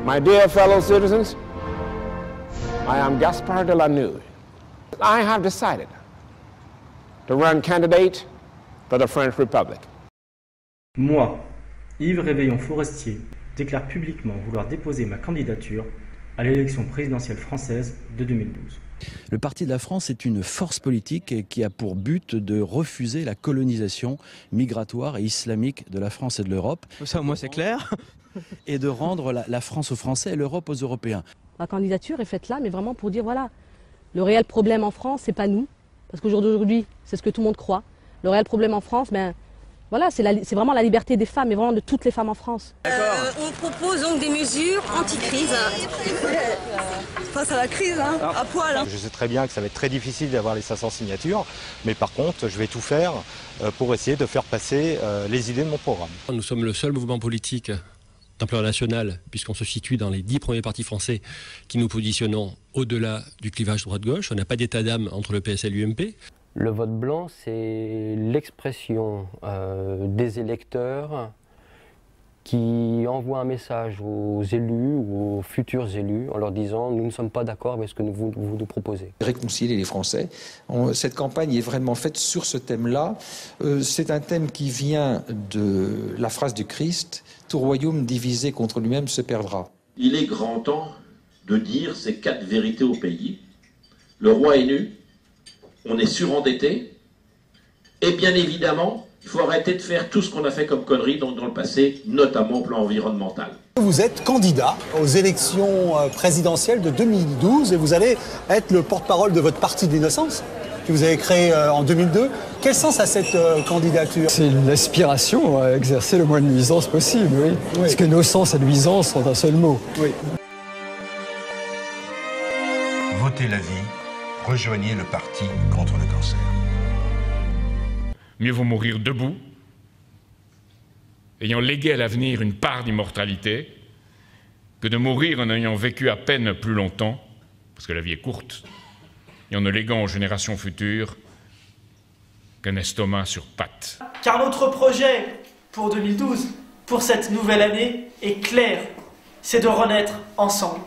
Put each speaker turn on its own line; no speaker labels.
My dear fellow citizens, I am Gaspard de la Noue. I have decided to run candidate for the French Republic.
Moi, Yves Réveillon-Forestier, déclare publiquement vouloir déposer ma candidature à l'élection présidentielle française de 2012.
Le Parti de la France est une force politique qui a pour but de refuser la colonisation migratoire et islamique de la France et de l'Europe.
Ça, moi, c'est clair.
Et de rendre la France aux Français et l'Europe aux Européens.
Ma candidature est faite là, mais vraiment pour dire, voilà, le réel problème en France, c'est pas nous. Parce qu'aujourd'hui, c'est ce que tout le monde croit. Le réel problème en France, ben, voilà, c'est vraiment la liberté des femmes, et vraiment de toutes les femmes en France.
On propose donc des mesures anti-crise. Face à la crise, hein, à poil. Hein.
Je sais très bien que ça va être très difficile d'avoir les 500 signatures, mais par contre, je vais tout faire pour essayer de faire passer les idées de mon programme.
Nous sommes le seul mouvement politique d'ampleur nationale, puisqu'on se situe dans les 10 premiers partis français qui nous positionnons au-delà du clivage droite-gauche. On n'a pas d'état d'âme entre le PS et l'UMP.
Le vote blanc, c'est l'expression des électeurs qui envoient un message aux élus ou aux futurs élus en leur disant « nous ne sommes pas d'accord avec ce que vous nous proposez ».
Réconcilier les Français. Cette campagne est vraiment faite sur ce thème-là. C'est un thème qui vient de la phrase du Christ « Tout royaume divisé contre lui-même se perdra ».
Il est grand temps de dire ces 4 vérités au pays. Le roi est nu, on est surendetté, et bien évidemment, il faut arrêter de faire tout ce qu'on a fait comme conneries dans le passé, notamment au plan environnemental.
Vous êtes candidat aux élections présidentielles de 2012 et vous allez être le porte-parole de votre parti de l'innocence que vous avez créé en 2002. Quel sens a cette candidature?
C'est l'aspiration à exercer le moins de nuisance possible, oui. Parce que innocence et nuisance sont un seul mot.
Oui.
Votez la vie, rejoignez le parti contre le cancer.
Mieux vaut mourir debout, ayant légué à l'avenir une part d'immortalité, que de mourir en ayant vécu à peine plus longtemps, parce que la vie est courte, et en ne léguant aux générations futures qu'un estomac sur pattes.
Car notre projet pour 2012, pour cette nouvelle année, est clair, c'est de renaître ensemble.